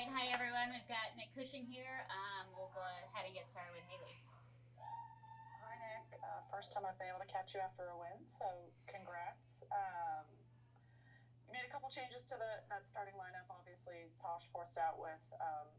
right, hi everyone. We've got Nick Cushing here. We'll go ahead and get started with Haley. Hi Nick, first time I've been able to catch you after a win, so congrats. You made a couple changes to that starting lineup. Obviously, Tosh forced out with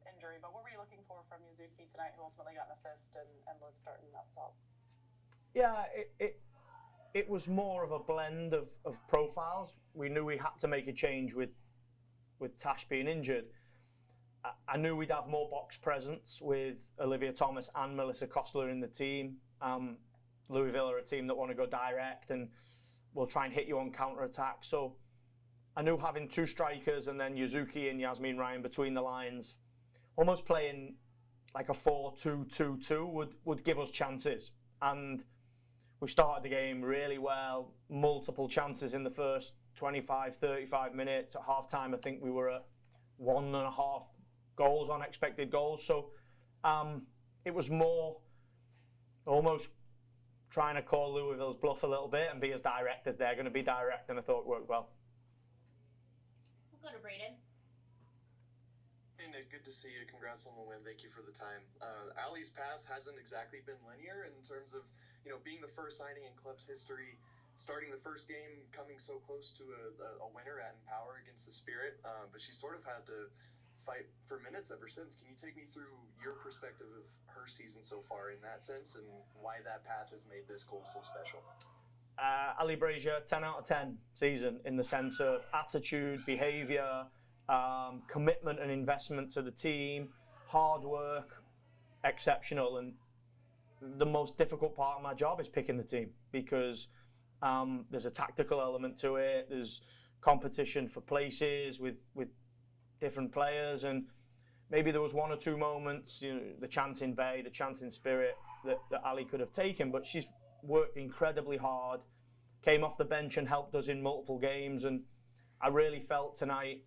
injury, but what were you looking for from Yuzuki tonight, who ultimately got an assist and Liv starting up top? Yeah, it was more of a blend of profiles. We knew we had to make a change with Tash being injured. I knew we'd have more box presence with Olivia Thomas and Melissa Kostler in the team. Louisville are a team that want to go direct and will try and hit you on counter-attack. So I knew having two strikers and then Yuzuki and Yasmin Ryan between the lines, almost playing like a 4-2-2-2 would give us chances. And we started the game really well, multiple chances in the first 25, 35 minutes. At half-time, I think we were at 1.5 goals on expected goals. So it was more almost trying to call Louisville's bluff a little bit and be as direct as they're going to be direct, and I thought it worked well. We'll go to Braden. Hey Nick, good to see you. Congrats on the win. Thank you for the time. Ali's path hasn't exactly been linear in terms of, being the first signing in club's history, starting the first game, coming so close to a winner at Empower against the Spirit, but she sort of had to fight for minutes ever since. Can you take me through your perspective of her season so far in that sense and why that path has made this goal so special? Ali Brazier, 10 out of 10 season in the sense of attitude, behaviour, commitment and investment to the team, hard work, exceptional. And the most difficult part of my job is picking the team because there's a tactical element to it. There's competition for places with different players, and maybe there was one or two moments, the chance in Bay, the chance in Spirit that Ali could have taken, but she's worked incredibly hard, came off the bench and helped us in multiple games, and I really felt tonight,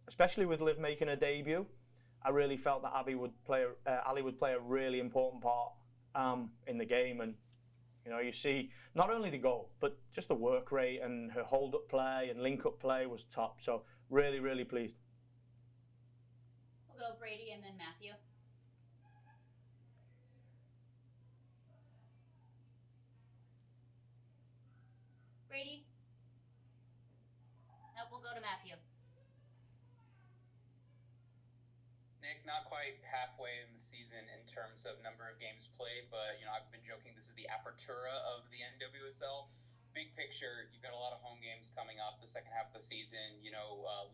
especially with Liv making her debut, I really felt that Ali would play a really important part in the game. And you see not only the goal, but just the work rate, and her hold-up play and link-up play was top. So really, really pleased. We'll go Brady and then Matthew. Brady? Nope, we'll go to Matthew. Nick, not quite halfway in the season in terms of number of games played, but I've been joking this is the apertura of the NWSL. Big picture, you've got a lot of home games coming up the second half of the season.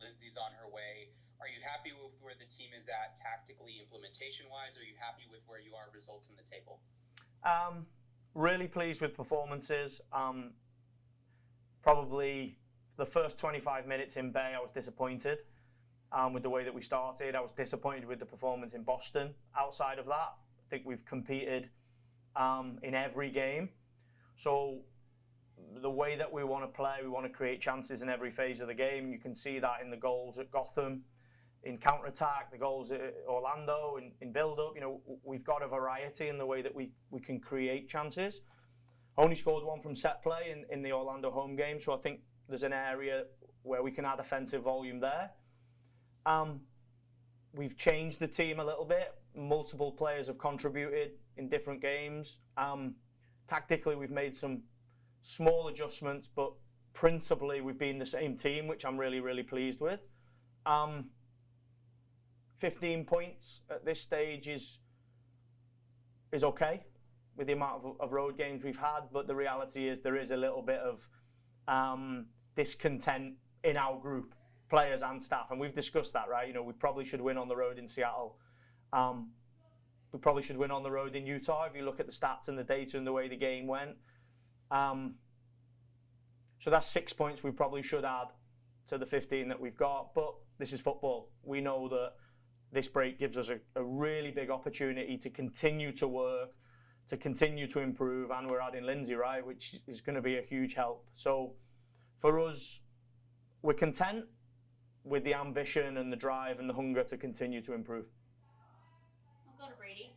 Lindsay's on her way. Are you happy with where the team is at tactically, implementation-wise? Are you happy with where you are, results in the table? Really pleased with performances. Probably the first 25 minutes in Bay, I was disappointed with the way that we started. I was disappointed with the performance in Boston. Outside of that, I think we've competed in every game. So the way that we want to play, we want to create chances in every phase of the game. You can see that in the goals at Gotham, in counter-attack, the goals at Orlando, in build-up. We've got a variety in the way that we can create chances. Only scored one from set play in the Orlando home game, so I think there's an area where we can add offensive volume there. We've changed the team a little bit. Multiple players have contributed in different games. Tactically, we've made some small adjustments, but principally we've been the same team, which I'm really, really pleased with. 15 points at this stage is okay with the amount of road games we've had, but the reality is there is a little bit of discontent in our group, players and staff, and we've discussed that, right? We probably should win on the road in Seattle. We probably should win on the road in Utah if you look at the stats and the data and the way the game went. So that's 6 points we probably should add to the 15 that we've got, but this is football. We know that this break gives us a really big opportunity to continue to work, to continue to improve, and we're adding Lindsay, right, which is going to be a huge help. So for us, we're content with the ambition and the drive and the hunger to continue to improve. We'll go to Brady.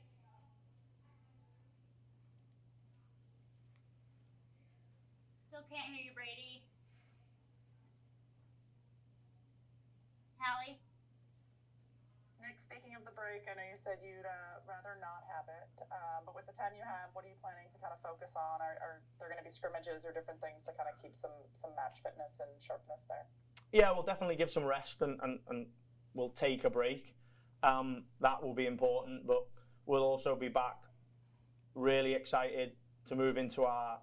Still can't hear you, Brady. Hallie? Nick, Nick, speaking of the break, I know you said you'd rather not have it, but with the 10 you have, what are you planning to kind of focus on? Are there going to be scrimmages or different things to kind of keep some match fitness and sharpness there? Yeah, we'll definitely give some rest and we'll take a break. That will be important, but we'll also be back really excited to move into our,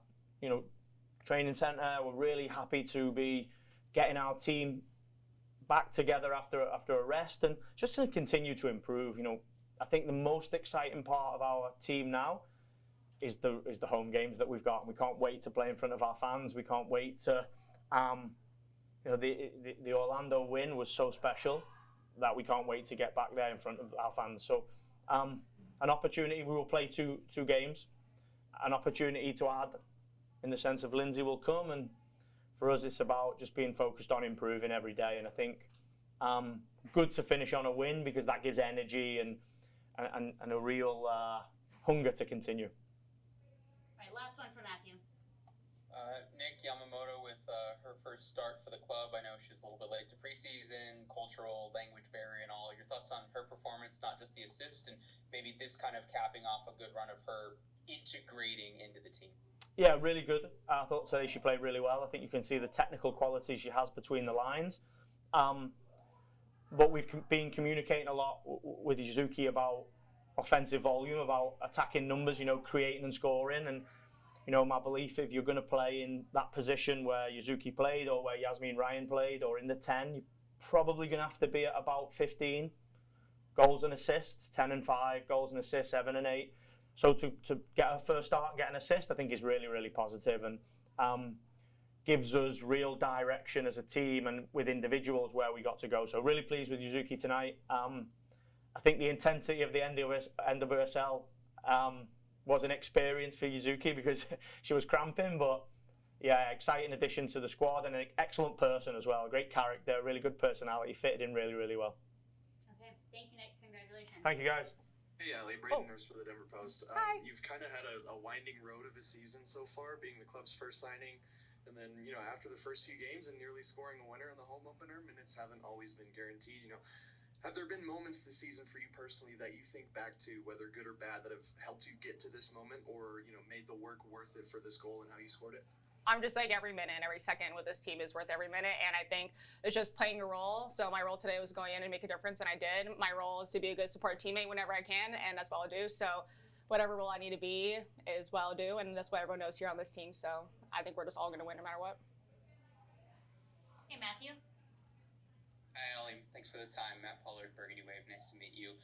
training center. We're really happy to be getting our team back together after a rest and just to continue to improve. I think the most exciting part of our team now is the home games that we've got. We can't wait to play in front of our fans. We can't wait to, the Orlando win was so special that we can't wait to get back there in front of our fans. So, an opportunity. We will play two games. An opportunity to add, in the sense of Lindsay will come, and for us, it's about just being focused on improving every day. And I think good to finish on a win because that gives energy and a real hunger to continue. All right, last one for Matthew. Nick Yamamoto with her first start for the club. I know she was a little bit late to preseason, cultural language barrier and all. Your thoughts on her performance, not just the assist, and maybe this kind of capping off a good run of her integrating into the team? Yeah, really good. I thought today she played really well. I think you can see the technical quality she has between the lines. But we've been communicating a lot with Yuzuki about offensive volume, about attacking numbers, creating and scoring. And, my belief, if you're going to play in that position where Yuzuki played or where Yasmin Ryan played or in the 10, you're probably going to have to be at about 15 goals and assists, 10 and 5, goals and assists, 7 and 8. So to get a first start and get an assist, I think is really, really positive and gives us real direction as a team and with individuals where we got to go. So really pleased with Yuzuki tonight. I think the intensity of the NWSL was an experience for Yuzuki because she was cramping, but yeah, exciting addition to the squad and an excellent person as well. Great character, really good personality, fitted in really, really well. Okay, thank you, Nick. Congratulations. Thank you, guys. Hey, Allie, Braden Nurse for the Denver Post. Hi. You've kind of had a winding road of a season so far, being the club's first signing, and then, after the first few games and nearly scoring a winner in the home opener, minutes haven't always been guaranteed. Have there been moments this season for you personally that you think back to, whether good or bad, that have helped you get to this moment or, made the work worth it for this goal and how you scored it? I'm just like every minute, every second with this team is worth every minute. And I think it's just playing a role. So my role today was going in and make a difference, and I did. My role is to be a good support teammate whenever I can, and that's what I'll do. So whatever role I need to be is what I'll do, and that's what everyone knows here on this team. So I think we're just all going to win no matter what. Hey, Matthew. Hi, Allie. Thanks for the time. Matt Pollard, Burgundy Wave. Nice to meet you.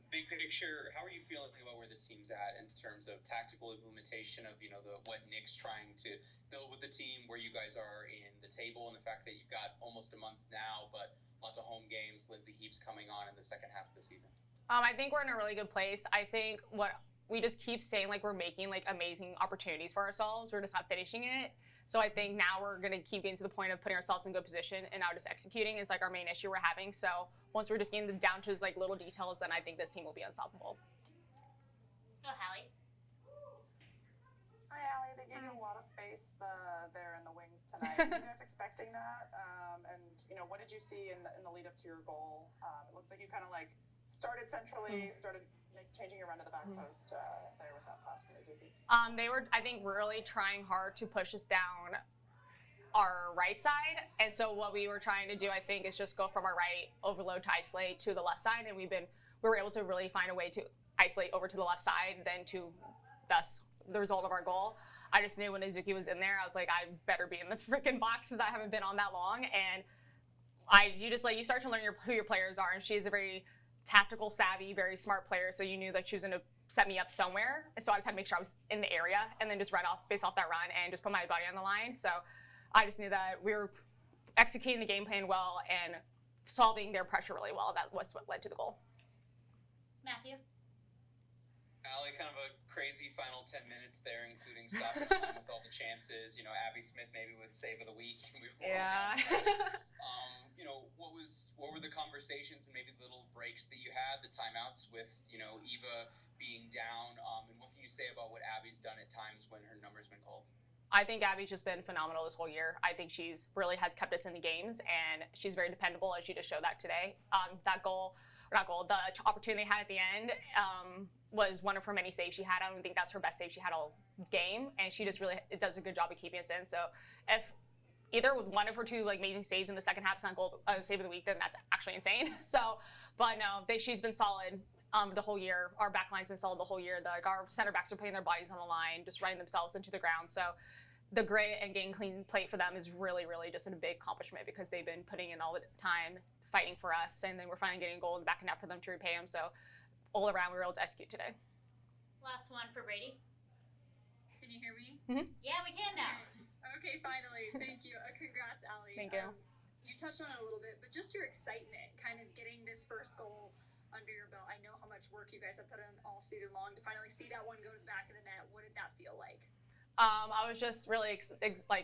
Big picture, how are you feeling about where the team's at in terms of tactical implementation of, what Nick's trying to build with the team, where you guys are in the table, and the fact that you've got almost a month now, but lots of home games, Lindsay Heaps coming on in the second half of the season? I think we're in a really good place. I think what we just keep saying, we're making amazing opportunities for ourselves. We're just not finishing it. So I think now we're going to keep getting to the point of putting ourselves in good position, and now just executing is our main issue we're having. So once we're just getting down to little details, then I think this team will be unstoppable. Go, Hallie. Hi, Allie. They gave you a lot of space there in the wings tonight. Were you guys expecting that? And what did you see in the lead up to your goal? It looked like you kind of started centrally, started changing your run to the back post there with that pass from Izuki. They were, I think, really trying hard to push us down our right side. And so what we were trying to do, I think, is just go from our right overload to isolate to the left side. And we were able to really find a way to isolate over to the left side, then to thus the result of our goal. I just knew when Izuki was in there, I was like, I better be in the freaking box because I haven't been on that long. And you start to learn who your players are. And she is a very tactical savvy, very smart player. So you knew that she was going to set me up somewhere. And so I just had to make sure I was in the area and then just based off that run and just put my body on the line. So I just knew that we were executing the game plan well and solving their pressure really well. That was what led to the goal. Matthew. Allie, kind of a crazy final 10 minutes there, including stoppage time with all the chances. Abby Smith maybe with save of the week. Yeah. What were the conversations and maybe the little breaks that you had, the timeouts with, Eva being down? And what can you say about what Abby's done at times when her number's been called? I think Abby's just been phenomenal this whole year. I think she's really has kept us in the games, and she's very dependable, and she just showed that today. That goal the opportunity they had at the end was one of her many saves she had. I don't think that's her best save she had all game, and she just really does a good job of keeping us in. So if either one of her two amazing saves in the second half is not goal save of the week, then that's actually insane. So, but no, she's been solid the whole year. Our back line's been solid the whole year. Our center backs are putting their bodies on the line, just running themselves into the ground. So the grit and getting clean plate for them is really, really just a big accomplishment because they've been putting in all the time fighting for us, and then we're finally getting a goal in the back of net for them to repay them. So all around, we were able to execute today. Last one for Brady. Can you hear me? Mm-hmm. Yeah, we can now. Okay, finally. Thank you. Congrats, Allie. Thank you. You touched on it a little bit, but just your excitement, kind of getting this first goal under your belt. I know how much work you guys have put in all season long to finally see that one go to the back of the net. What did that feel like? I was just really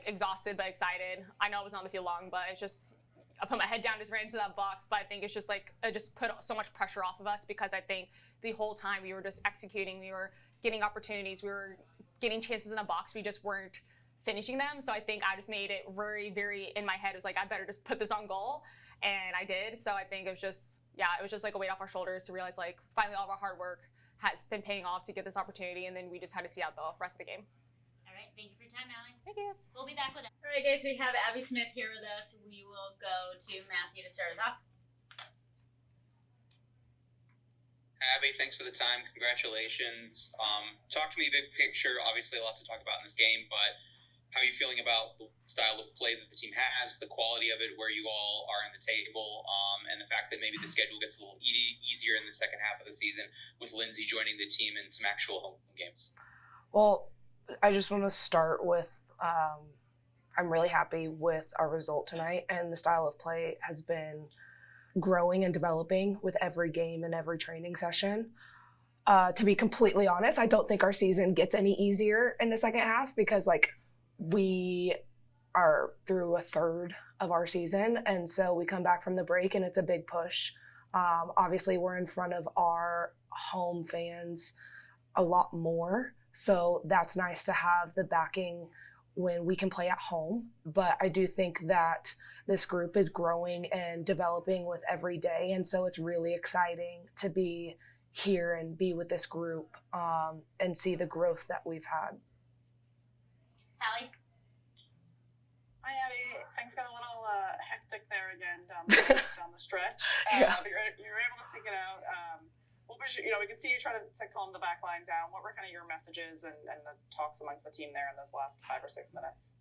exhausted but excited. I know I was on the field long, but it's just I put my head down, just ran into that box. But I think it's just it just put so much pressure off of us because I think the whole time we were just executing, we were getting opportunities, we were getting chances in the box, we just weren't finishing them. So I think I just made it very, very in my head. It was I better just put this on goal, and I did. So I think it was just a weight off our shoulders to realize finally all of our hard work has been paying off to get this opportunity, and then we just had to see out the rest of the game. All right, thank you for your time, Allie. Thank you. We'll be back with it. All right, guys, we have Abby Smith here with us. We will go to Matthew to start us off. Abby, thanks for the time. Congratulations. Talk to me big picture. Obviously, a lot to talk about in this game, but how are you feeling about the style of play that the team has, the quality of it, where you all are in the table, and the fact that maybe the schedule gets a little easier in the second half of the season with Lindsay joining the team in some actual home games? Well, I just want to start with I'm really happy with our result tonight, and the style of play has been growing and developing with every game and every training session. To be completely honest, I don't think our season gets any easier in the second half because we are through a third of our season, and so we come back from the break and it's a big push. Obviously, we're in front of our home fans a lot more, so that's nice to have the backing when we can play at home. But I do think that this group is growing and developing with every day, and so it's really exciting to be here and be with this group and see the growth that we've had. Allie? Hi, Abby. Things got a little hectic there again down the stretch. Yeah. But you were able to seek it out. What was we could see you try to calm the back line down. What were kind of your messages and the talks amongst the team there in those last 5 or 6 minutes?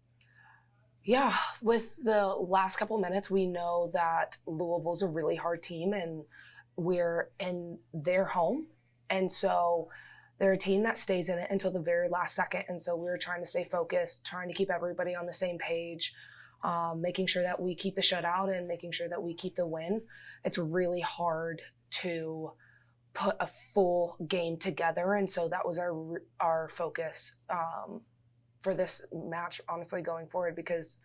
Yeah, with the last couple of minutes, we know that Louisville's a really hard team, and we're in their home. And so they're a team that stays in it until the very last second. And so we were trying to stay focused, trying to keep everybody on the same page, making sure that we keep the shutout and making sure that we keep the win. It's really hard to put a full game together. And so that was our focus for this match, honestly, going forward, because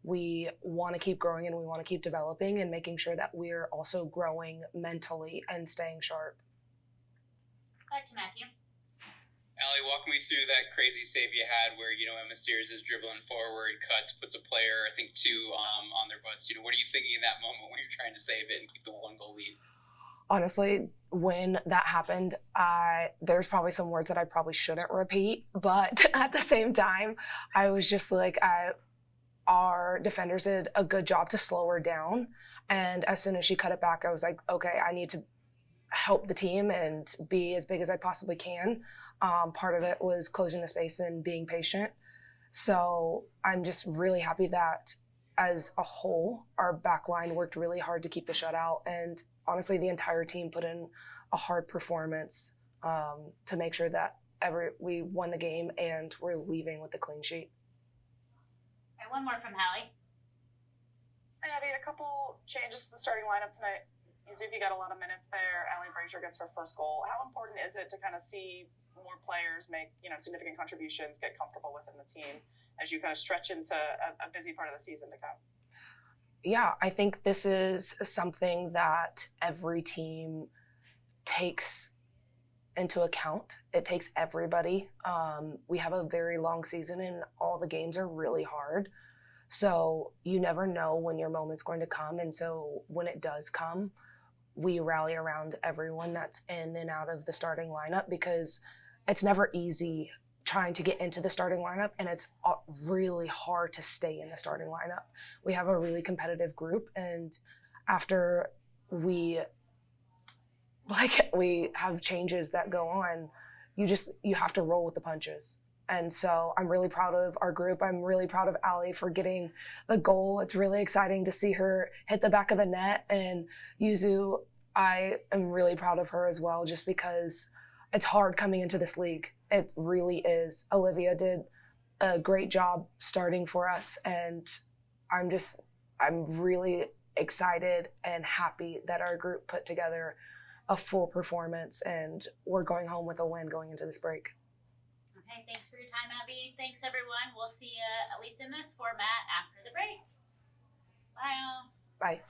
we want to keep growing and we want to keep developing and making sure that we're also growing mentally and staying sharp. Back to Matthew. Allie, walk me through that crazy save you had where, Emma Sears is dribbling forward, cuts, puts a player, I think 2 on their butts. What are you thinking in that moment when you're trying to save it and keep the 1-goal lead? Honestly, when that happened, there's probably some words that I probably shouldn't repeat, but at the same time, I was just our defenders did a good job to slow her down. And as soon as she cut it back, I was like, okay, I need to help the team and be as big as I possibly can. Part of it was closing the space and being patient. So I'm just really happy that as a whole, our back line worked really hard to keep the shutout. And honestly, the entire team put in a hard performance to make sure that we won the game and we're leaving with a clean sheet. All right, one more from Hallie. Hi, Abby. A couple changes to the starting lineup tonight. Yuzuki got a lot of minutes there. Allie Brazier gets her first goal. How important is it to kind of see more players make significant contributions, get comfortable within the team as you kind of stretch into a busy part of the season to come? Yeah, I think this is something that every team takes into account. It takes everybody. We have a very long season and all the games are really hard. So you never know when your moment's going to come. And so when it does come, we rally around everyone that's in and out of the starting lineup, because it's never easy trying to get into the starting lineup, and it's really hard to stay in the starting lineup. We have a really competitive group, and after we have changes that go on, you have to roll with the punches. And so I'm really proud of our group. I'm really proud of Allie for getting the goal. It's really exciting to see her hit the back of the net. And Yuzu, I am really proud of her as well, just because it's hard coming into this league. It really is. Olivia did a great job starting for us, and I'm really excited and happy that our group put together a full performance, and we're going home with a win going into this break. Okay, thanks for your time, Abby. Thanks, everyone. We'll see you at least in this format after the break. Bye all. Bye.